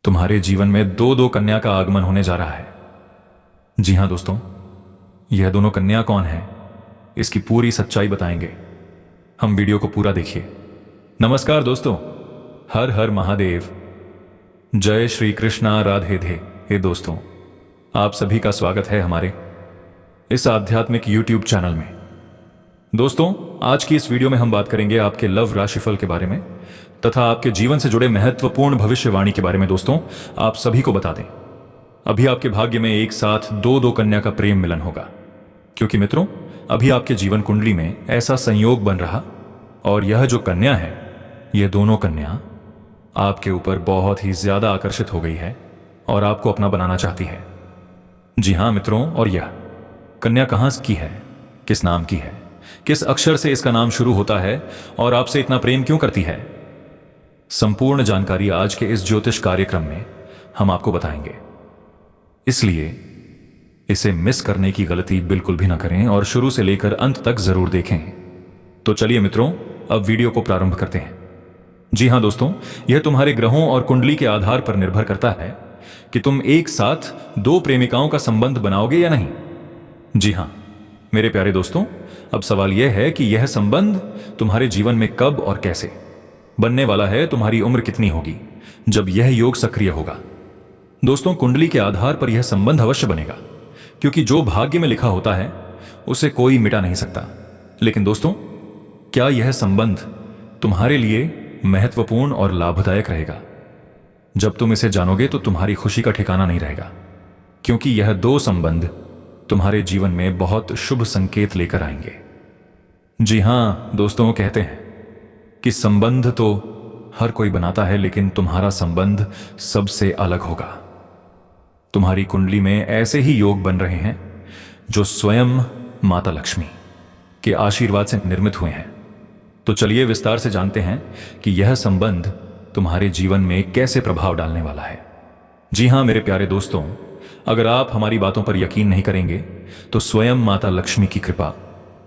तुम्हारे जीवन में दो दो कन्या का आगमन होने जा रहा है। जी हां दोस्तों, यह दोनों कन्या कौन है, इसकी पूरी सच्चाई बताएंगे। हम वीडियो को पूरा देखिए। नमस्कार दोस्तों, हर हर महादेव, जय श्री कृष्णा, राधे धे। हे दोस्तों, आप सभी का स्वागत है हमारे इस आध्यात्मिक यूट्यूब चैनल में। दोस्तों, आज की इस वीडियो में हम बात करेंगे आपके लव राशिफल के बारे में तथा आपके जीवन से जुड़े महत्वपूर्ण भविष्यवाणी के बारे में। दोस्तों, आप सभी को बता दें, अभी आपके भाग्य में एक साथ दो दो कन्या का प्रेम मिलन होगा, क्योंकि मित्रों, अभी आपके जीवन कुंडली में ऐसा संयोग बन रहा और यह जो कन्या है, यह दोनों कन्या आपके ऊपर बहुत ही ज्यादा आकर्षित हो गई है और आपको अपना बनाना चाहती है। जी हां मित्रों, और यह कन्या कहां की है, किस नाम की है, किस अक्षर से इसका नाम शुरू होता है और आपसे इतना प्रेम क्यों करती है, संपूर्ण जानकारी आज के इस ज्योतिष कार्यक्रम में हम आपको बताएंगे। इसलिए इसे मिस करने की गलती बिल्कुल भी ना करें और शुरू से लेकर अंत तक जरूर देखें। तो चलिए मित्रों, अब वीडियो को प्रारंभ करते हैं। जी हां दोस्तों, यह तुम्हारे ग्रहों और कुंडली के आधार पर निर्भर करता है कि तुम एक साथ दो प्रेमिकाओं का संबंध बनाओगे या नहीं। जी हां मेरे प्यारे दोस्तों, अब सवाल यह है कि यह संबंध तुम्हारे जीवन में कब और कैसे बनने वाला है, तुम्हारी उम्र कितनी होगी जब यह योग सक्रिय होगा। दोस्तों, कुंडली के आधार पर यह संबंध अवश्य बनेगा, क्योंकि जो भाग्य में लिखा होता है उसे कोई मिटा नहीं सकता। लेकिन दोस्तों, क्या यह संबंध तुम्हारे लिए महत्वपूर्ण और लाभदायक रहेगा? जब तुम इसे जानोगे तो तुम्हारी खुशी का ठिकाना नहीं रहेगा, क्योंकि यह दो संबंध तुम्हारे जीवन में बहुत शुभ संकेत लेकर आएंगे। जी हां दोस्तों, कहते हैं कि संबंध तो हर कोई बनाता है, लेकिन तुम्हारा संबंध सबसे अलग होगा। तुम्हारी कुंडली में ऐसे ही योग बन रहे हैं जो स्वयं माता लक्ष्मी के आशीर्वाद से निर्मित हुए हैं। तो चलिए विस्तार से जानते हैं कि यह संबंध तुम्हारे जीवन में कैसे प्रभाव डालने वाला है। जी हां मेरे प्यारे दोस्तों, अगर आप हमारी बातों पर यकीन नहीं करेंगे तो स्वयं माता लक्ष्मी की कृपा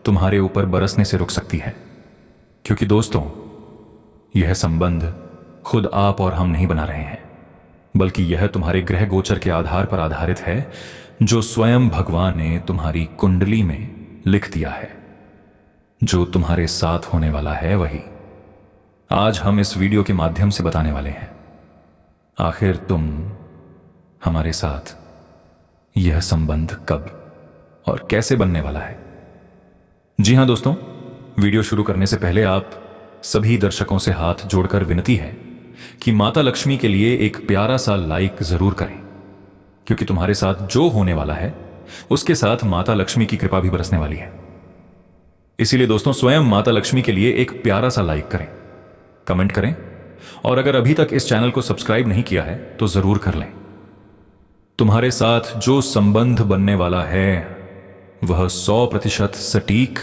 तुम्हारे ऊपर बरसने से रुक सकती है, क्योंकि दोस्तों, यह संबंध खुद आप और हम नहीं बना रहे हैं, बल्कि यह तुम्हारे ग्रह गोचर के आधार पर आधारित है, जो स्वयं भगवान ने तुम्हारी कुंडली में लिख दिया है। जो तुम्हारे साथ होने वाला है वही आज हम इस वीडियो के माध्यम से बताने वाले हैं। आखिर तुम हमारे साथ यह संबंध कब और कैसे बनने वाला है। जी हां दोस्तों, वीडियो शुरू करने से पहले आप सभी दर्शकों से हाथ जोड़कर विनती है कि माता लक्ष्मी के लिए एक प्यारा सा लाइक जरूर करें, क्योंकि तुम्हारे साथ जो होने वाला है उसके साथ माता लक्ष्मी की कृपा भी बरसने वाली है। इसीलिए दोस्तों, स्वयं माता लक्ष्मी के लिए एक प्यारा सा लाइक करें, कमेंट करें, और अगर अभी तक इस चैनल को सब्सक्राइब नहीं किया है तो जरूर कर लें। तुम्हारे साथ जो संबंध बनने वाला है वह 100% सटीक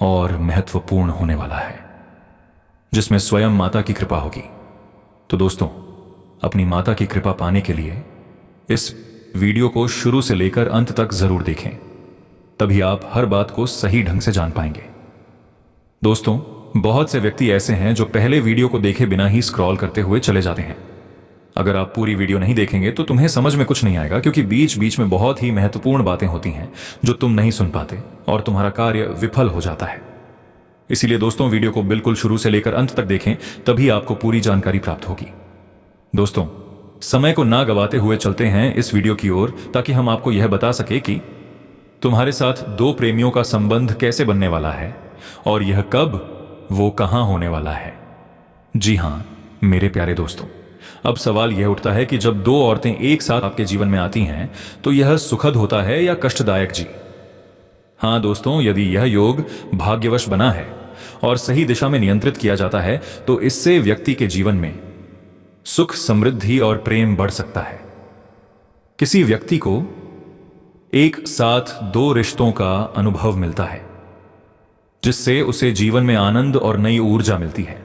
और महत्वपूर्ण होने वाला है, जिसमें स्वयं माता की कृपा होगी। तो दोस्तों, अपनी माता की कृपा पाने के लिए इस वीडियो को शुरू से लेकर अंत तक जरूर देखें, तभी आप हर बात को सही ढंग से जान पाएंगे। दोस्तों, बहुत से व्यक्ति ऐसे हैं जो पहले वीडियो को देखे बिना ही स्क्रॉल करते हुए चले जाते हैं। अगर आप पूरी वीडियो नहीं देखेंगे तो तुम्हें समझ में कुछ नहीं आएगा, क्योंकि बीच बीच में बहुत ही महत्वपूर्ण बातें होती हैं जो तुम नहीं सुन पाते और तुम्हारा कार्य विफल हो जाता है। इसीलिए दोस्तों, वीडियो को बिल्कुल शुरू से लेकर अंत तक देखें, तभी आपको पूरी जानकारी प्राप्त होगी। दोस्तों, समय को ना गवाते हुए चलते हैं इस वीडियो की ओर, ताकि हम आपको यह बता सके कि तुम्हारे साथ दो प्रेमियों का संबंध कैसे बनने वाला है और यह कब, वो कहां होने वाला है। जी हां मेरे प्यारे दोस्तों, अब सवाल यह उठता है कि जब दो औरतें एक साथ आपके जीवन में आती हैं तो यह सुखद होता है या कष्टदायक। जी हां दोस्तों, यदि यह योग भाग्यवश बना है और सही दिशा में नियंत्रित किया जाता है तो इससे व्यक्ति के जीवन में सुख, समृद्धि और प्रेम बढ़ सकता है। किसी व्यक्ति को एक साथ दो रिश्तों का अनुभव मिलता है, जिससे उसे जीवन में आनंद और नई ऊर्जा मिलती है।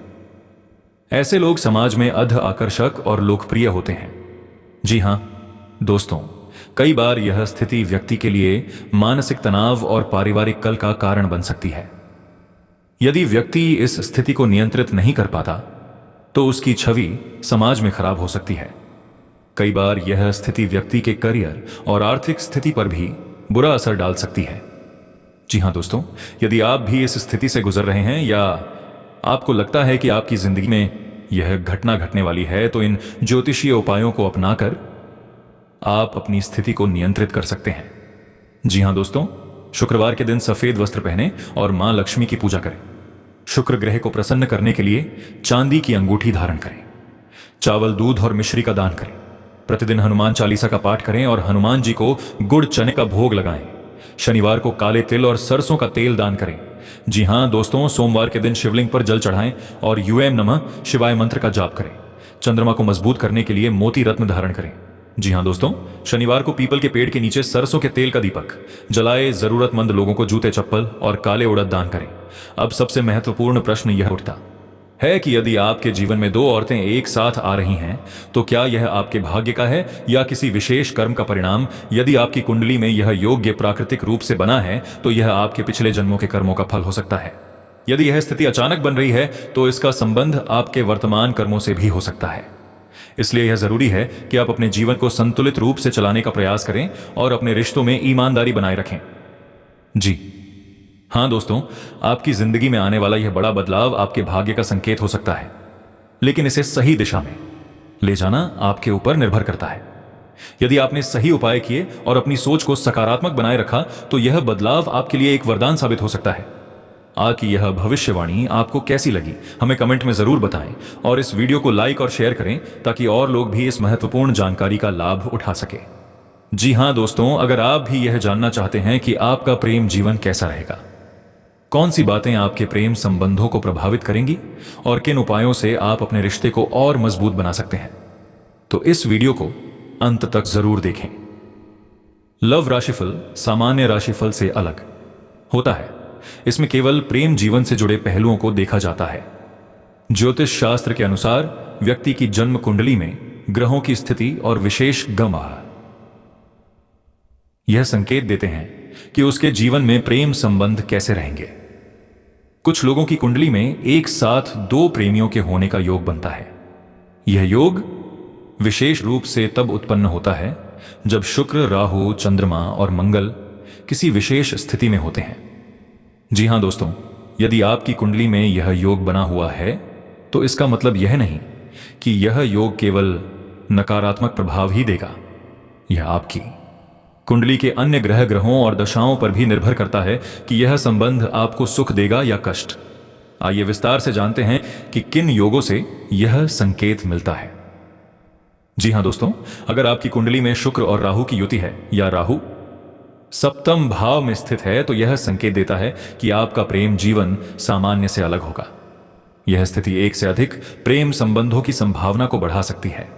ऐसे लोग समाज में अध आकर्षक और लोकप्रिय होते हैं। जी हां दोस्तों, कई बार यह स्थिति व्यक्ति के लिए मानसिक तनाव और पारिवारिक कलह का कारण बन सकती है। यदि व्यक्ति इस स्थिति को नियंत्रित नहीं कर पाता तो उसकी छवि समाज में खराब हो सकती है। कई बार यह स्थिति व्यक्ति के करियर और आर्थिक स्थिति पर भी बुरा असर डाल सकती है। जी हाँ दोस्तों, यदि आप भी इस स्थिति से गुजर रहे हैं या आपको लगता है कि आपकी जिंदगी में यह घटना घटने वाली है, तो इन ज्योतिषीय उपायों को अपनाकर आप अपनी स्थिति को नियंत्रित कर सकते हैं। जी हाँ दोस्तों, शुक्रवार के दिन सफेद वस्त्र पहने और मां लक्ष्मी की पूजा करें। शुक्र ग्रह को प्रसन्न करने के लिए चांदी की अंगूठी धारण करें। चावल, दूध और मिश्री का दान करें। प्रतिदिन हनुमान चालीसा का पाठ करें और हनुमान जी को गुड़ चने का भोग लगाएं। शनिवार को काले तिल और सरसों का तेल दान करें। जी हाँ दोस्तों, सोमवार के दिन शिवलिंग पर जल चढ़ाएं और यूएम नमः शिवाय मंत्र का जाप करें। चंद्रमा को मजबूत करने के लिए मोती रत्न धारण करें। जी हाँ दोस्तों, शनिवार को पीपल के पेड़ के नीचे सरसों के तेल का दीपक जलाए। जरूरतमंद लोगों को जूते, चप्पल और काले उड़द दान करें। अब सबसे महत्वपूर्ण प्रश्न यह उठता है कि यदि आपके जीवन में दो औरतें एक साथ आ रही हैं, तो क्या यह आपके भाग्य का है या किसी विशेष कर्म का परिणाम? यदि आपकी कुंडली में यह योग्य प्राकृतिक रूप से बना है, तो यह आपके पिछले जन्मों के कर्मों का फल हो सकता है। यदि यह स्थिति अचानक बन रही है, तो इसका संबंध आपके वर्तमान कर्मों से भी हो सकता है। इसलिए यह जरूरी है कि आप अपने जीवन को संतुलित रूप से चलाने का प्रयास करें और अपने रिश्तों में ईमानदारी बनाए रखें। जी हाँ दोस्तों, आपकी जिंदगी में आने वाला यह बड़ा बदलाव आपके भाग्य का संकेत हो सकता है, लेकिन इसे सही दिशा में ले जाना आपके ऊपर निर्भर करता है। यदि आपने सही उपाय किए और अपनी सोच को सकारात्मक बनाए रखा, तो यह बदलाव आपके लिए एक वरदान साबित हो सकता है। आज की यह भविष्यवाणी आपको कैसी लगी, हमें कमेंट में जरूर बताएं और इस वीडियो को लाइक और शेयर करें ताकि और लोग भी इस महत्वपूर्ण जानकारी का लाभ उठा सके। जी हाँ दोस्तों, अगर आप भी यह जानना चाहते हैं कि आपका प्रेम जीवन कैसा रहेगा, कौन सी बातें आपके प्रेम संबंधों को प्रभावित करेंगी और किन उपायों से आप अपने रिश्ते को और मजबूत बना सकते हैं, तो इस वीडियो को अंत तक जरूर देखें। लव राशिफल सामान्य राशिफल से अलग होता है। इसमें केवल प्रेम जीवन से जुड़े पहलुओं को देखा जाता है। ज्योतिष शास्त्र के अनुसार व्यक्ति की जन्म कुंडली में ग्रहों की स्थिति और विशेष गमः यह संकेत देते हैं कि उसके जीवन में प्रेम संबंध कैसे रहेंगे। कुछ लोगों की कुंडली में एक साथ दो प्रेमियों के होने का योग बनता है। यह योग विशेष रूप से तब उत्पन्न होता है जब शुक्र, राहु, चंद्रमा और मंगल किसी विशेष स्थिति में होते हैं। जी हां दोस्तों, यदि आपकी कुंडली में यह योग बना हुआ है, तो इसका मतलब यह नहीं कि यह योग केवल नकारात्मक प्रभाव ही देगा। यह आपकी कुंडली के अन्य ग्रहों और दशाओं पर भी निर्भर करता है कि यह संबंध आपको सुख देगा या कष्ट। आइए विस्तार से जानते हैं कि किन योगों से यह संकेत मिलता है। जी हां दोस्तों, अगर आपकी कुंडली में शुक्र और राहु की युति है या राहु सप्तम भाव में स्थित है, तो यह संकेत देता है कि आपका प्रेम जीवन सामान्य से अलग होगा। यह स्थिति एक से अधिक प्रेम संबंधों की संभावना को बढ़ा सकती है।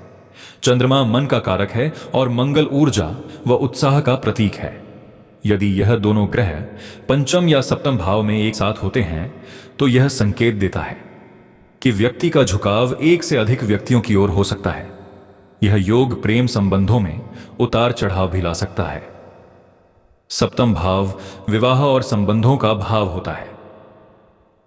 चंद्रमा मन का कारक है और मंगल ऊर्जा व उत्साह का प्रतीक है। यदि यह दोनों ग्रह पंचम या सप्तम भाव में एक साथ होते हैं, तो यह संकेत देता है कि व्यक्ति का झुकाव एक से अधिक व्यक्तियों की ओर हो सकता है। यह योग प्रेम संबंधों में उतार चढ़ाव भी ला सकता है। सप्तम भाव विवाह और संबंधों का भाव होता है।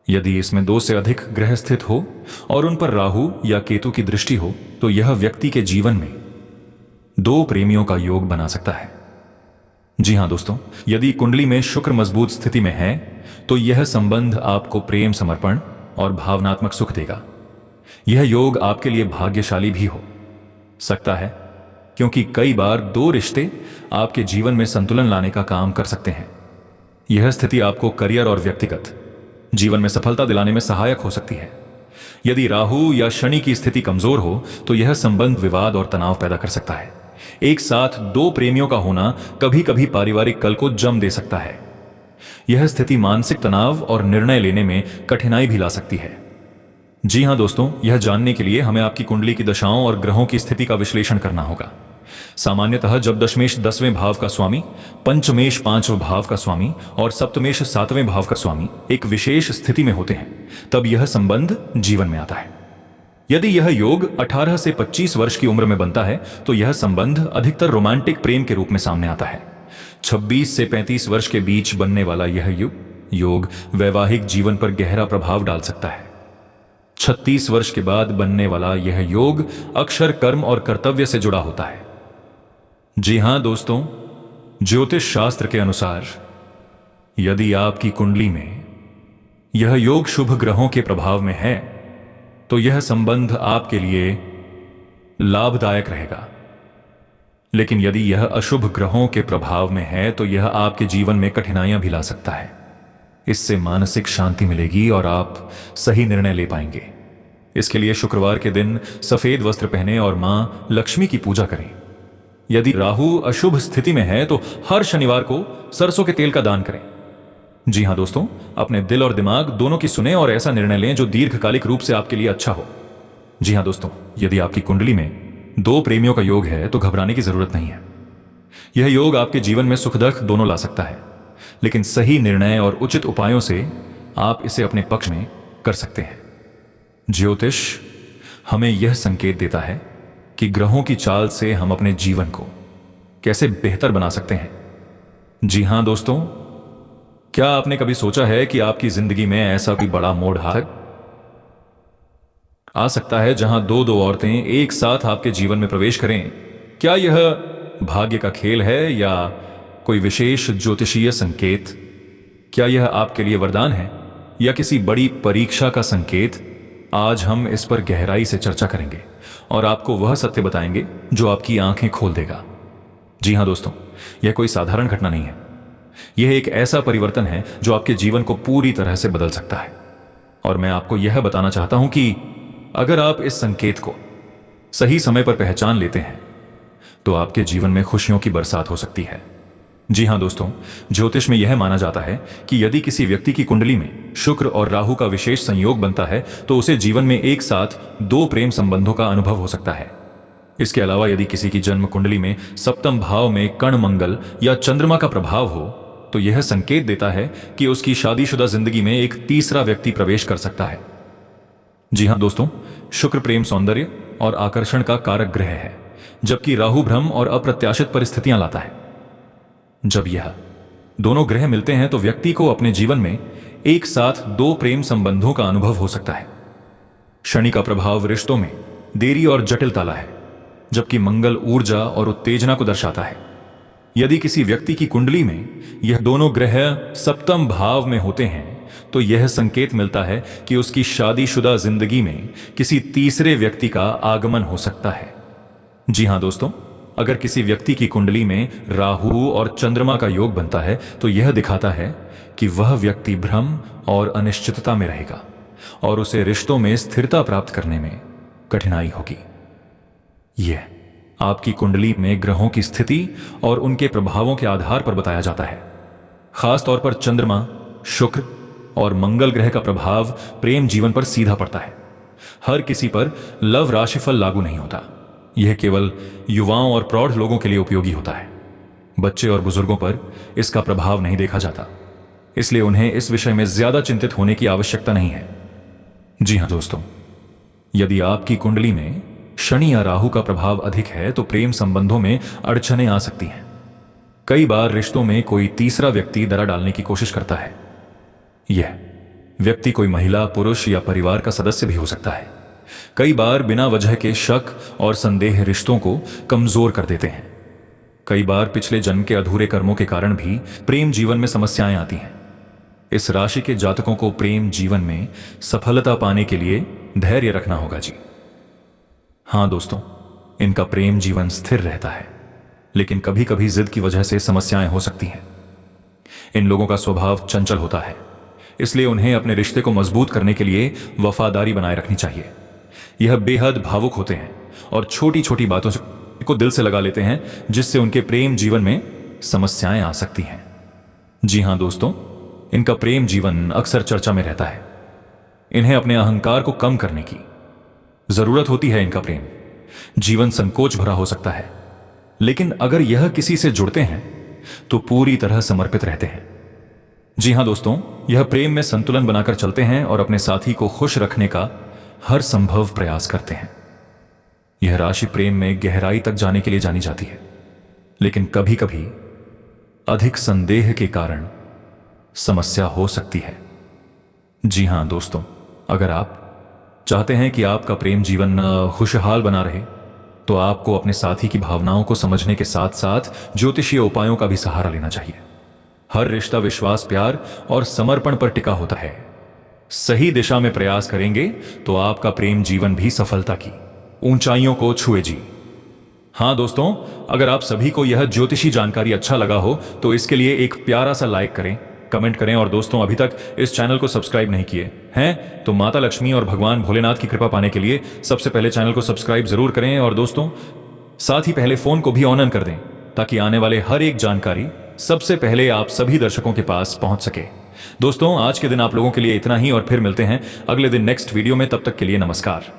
यदि इसमें दो से अधिक ग्रह स्थित हो और उन पर राहु या केतु की दृष्टि हो, तो यह व्यक्ति के जीवन में दो प्रेमियों का योग बना सकता है। जी हां दोस्तों, यदि कुंडली में शुक्र मजबूत स्थिति में है, तो यह संबंध आपको प्रेम, समर्पण और भावनात्मक सुख देगा। यह योग आपके लिए भाग्यशाली भी हो सकता है, क्योंकि कई बार दो रिश्ते आपके जीवन में संतुलन लाने का काम कर सकते हैं। यह स्थिति आपको करियर और व्यक्तिगत जीवन में सफलता दिलाने में सहायक हो सकती है। यदि राहु या शनि की स्थिति कमजोर हो, तो यह संबंध विवाद और तनाव पैदा कर सकता है। एक साथ दो प्रेमियों का होना कभी कभी पारिवारिक कल को जम दे सकता है। यह स्थिति मानसिक तनाव और निर्णय लेने में कठिनाई भी ला सकती है। जी हां दोस्तों, यह जानने के लिए हमें आपकी कुंडली की दशाओं और ग्रहों की स्थिति का विश्लेषण करना होगा। सामान्यतः जब दशमेश 10वें भाव का स्वामी, पंचमेश 5वें भाव का स्वामी और सप्तमेश 7वें भाव का स्वामी एक विशेष स्थिति में होते हैं, तब यह संबंध जीवन में आता है। यदि यह योग 18 से 25 वर्ष की उम्र में बनता है, तो यह संबंध अधिकतर रोमांटिक प्रेम के रूप में सामने आता है। 26 से 35 वर्ष के बीच बनने वाला यह योग वैवाहिक जीवन पर गहरा प्रभाव डाल सकता है। 36 वर्ष के बाद बनने वाला यह योग अक्षर कर्म और कर्तव्य से जुड़ा होता है। जी हां दोस्तों, ज्योतिष शास्त्र के अनुसार यदि आपकी कुंडली में यह योग शुभ ग्रहों के प्रभाव में है तो यह संबंध आपके लिए लाभदायक रहेगा। लेकिन यदि यह अशुभ ग्रहों के प्रभाव में है तो यह आपके जीवन में कठिनाइयां भी ला सकता है। इससे मानसिक शांति मिलेगी और आप सही निर्णय ले पाएंगे। इसके लिए शुक्रवार के दिन सफेद वस्त्र पहने और मां लक्ष्मी की पूजा करें। यदि राहु अशुभ स्थिति में है तो हर शनिवार को सरसों के तेल का दान करें। जी हां दोस्तों, अपने दिल और दिमाग दोनों की सुने और ऐसा निर्णय लें जो दीर्घकालिक रूप से आपके लिए अच्छा हो। जी हां दोस्तों, यदि आपकी कुंडली में 2 प्रेमियों का योग है तो घबराने की जरूरत नहीं है। यह योग आपके जीवन में सुख दुख दोनों ला सकता है, लेकिन सही निर्णय और उचित उपायों से आप इसे अपने पक्ष में कर सकते हैं। ज्योतिष हमें यह संकेत देता है कि ग्रहों की चाल से हम अपने जीवन को कैसे बेहतर बना सकते हैं। जी हां दोस्तों, क्या आपने कभी सोचा है कि आपकी जिंदगी में ऐसा कोई बड़ा मोड़ आ सकता है जहां 2 औरतें एक साथ आपके जीवन में प्रवेश करें? क्या यह भाग्य का खेल है या कोई विशेष ज्योतिषीय संकेत? क्या यह आपके लिए वरदान है या किसी बड़ी परीक्षा का संकेत? आज हम इस पर गहराई से चर्चा करेंगे और आपको वह सत्य बताएंगे जो आपकी आंखें खोल देगा। जी हां दोस्तों, यह कोई साधारण घटना नहीं है। यह एक ऐसा परिवर्तन है जो आपके जीवन को पूरी तरह से बदल सकता है। और मैं आपको यह बताना चाहता हूं कि अगर आप इस संकेत को सही समय पर पहचान लेते हैं तो आपके जीवन में खुशियों की बरसात हो सकती है। जी हां दोस्तों, ज्योतिष में यह माना जाता है कि यदि किसी व्यक्ति की कुंडली में शुक्र और राहु का विशेष संयोग बनता है तो उसे जीवन में एक साथ 2 प्रेम संबंधों का अनुभव हो सकता है। इसके अलावा यदि किसी की जन्म कुंडली में सप्तम भाव में कर्ण मंगल या चंद्रमा का प्रभाव हो तो यह संकेत देता है कि उसकी शादीशुदा जिंदगी में एक तीसरा व्यक्ति प्रवेश कर सकता है। जी हां दोस्तों, शुक्र प्रेम सौंदर्य और आकर्षण का कारक ग्रह है, जबकि राहु भ्रम और अप्रत्याशित परिस्थितियां लाता है। जब यह दोनों ग्रह मिलते हैं तो व्यक्ति को अपने जीवन में एक साथ 2 प्रेम संबंधों का अनुभव हो सकता है। शनि का प्रभाव रिश्तों में देरी और जटिलता लाए, जबकि मंगल ऊर्जा और उत्तेजना को दर्शाता है। यदि किसी व्यक्ति की कुंडली में यह दोनों ग्रह सप्तम भाव में होते हैं तो यह संकेत मिलता है कि उसकी शादीशुदा जिंदगी में किसी तीसरे व्यक्ति का आगमन हो सकता है। जी हां दोस्तों, अगर किसी व्यक्ति की कुंडली में राहु और चंद्रमा का योग बनता है तो यह दिखाता है कि वह व्यक्ति भ्रम और अनिश्चितता में रहेगा और उसे रिश्तों में स्थिरता प्राप्त करने में कठिनाई होगी। यह आपकी कुंडली में ग्रहों की स्थिति और उनके प्रभावों के आधार पर बताया जाता है। खासतौर पर चंद्रमा, शुक्र और मंगल ग्रह का प्रभाव प्रेम जीवन पर सीधा पड़ता है। हर किसी पर लव राशिफल लागू नहीं होता। यह केवल युवाओं और प्रौढ़ लोगों के लिए उपयोगी होता है। बच्चे और बुजुर्गों पर इसका प्रभाव नहीं देखा जाता, इसलिए उन्हें इस विषय में ज्यादा चिंतित होने की आवश्यकता नहीं है। जी हां दोस्तों, यदि आपकी कुंडली में शनि या राहु का प्रभाव अधिक है तो प्रेम संबंधों में अड़चनें आ सकती हैं। कई बार रिश्तों में कोई तीसरा व्यक्ति दरार डालने की कोशिश करता है। यह व्यक्ति कोई महिला, पुरुष या परिवार का सदस्य भी हो सकता है। कई बार बिना वजह के शक और संदेह रिश्तों को कमजोर कर देते हैं। कई बार पिछले जन्म के अधूरे कर्मों के कारण भी प्रेम जीवन में समस्याएं आती हैं। इस राशि के जातकों को प्रेम जीवन में सफलता पाने के लिए धैर्य रखना होगा। जी हां दोस्तों, इनका प्रेम जीवन स्थिर रहता है, लेकिन कभी कभी जिद की वजह से समस्याएं हो सकती हैं। इन लोगों का स्वभाव चंचल होता है, इसलिए उन्हें अपने रिश्ते को मजबूत करने के लिए वफादारी बनाए रखनी चाहिए। यह बेहद भावुक होते हैं और छोटी छोटी बातों को दिल से लगा लेते हैं, जिससे उनके प्रेम जीवन में समस्याएं आ सकती हैं। जी हां दोस्तों, इनका प्रेम जीवन अक्सर चर्चा में रहता है। इन्हें अपने अहंकार को कम करने की जरूरत होती है। इनका प्रेम जीवन संकोच भरा हो सकता है, लेकिन अगर यह किसी से जुड़ते हैं तो पूरी तरह समर्पित रहते हैं। जी हां दोस्तों, यह प्रेम में संतुलन बनाकर चलते हैं और अपने साथी को खुश रखने का हर संभव प्रयास करते हैं। यह राशि प्रेम में गहराई तक जाने के लिए जानी जाती है, लेकिन कभी कभी अधिक संदेह के कारण समस्या हो सकती है। जी हां दोस्तों, अगर आप चाहते हैं कि आपका प्रेम जीवन खुशहाल बना रहे, तो आपको अपने साथी की भावनाओं को समझने के साथ साथ ज्योतिषीय उपायों का भी सहारा लेना चाहिए। हर रिश्ता विश्वास, प्यार और समर्पण पर टिका होता है। सही दिशा में प्रयास करेंगे तो आपका प्रेम जीवन भी सफलता की ऊंचाइयों को छुए जी। हाँ दोस्तों, अगर आप सभी को यह ज्योतिषी जानकारी अच्छा लगा हो तो इसके लिए एक प्यारा सा लाइक करें, कमेंट करें, और दोस्तों अभी तक इस चैनल को सब्सक्राइब नहीं किए हैं तो माता लक्ष्मी और भगवान भोलेनाथ की कृपा पाने के लिए सबसे पहले चैनल को सब्सक्राइब जरूर करें, और दोस्तों साथ ही पहले फोन को भी ऑन कर दें ताकि आने वाले हर एक जानकारी सबसे पहले आप सभी दर्शकों के पास पहुंच सके। दोस्तों आज के दिन आप लोगों के लिए इतना ही, और फिर मिलते हैं अगले दिन नेक्स्ट वीडियो में। तब तक के लिए नमस्कार।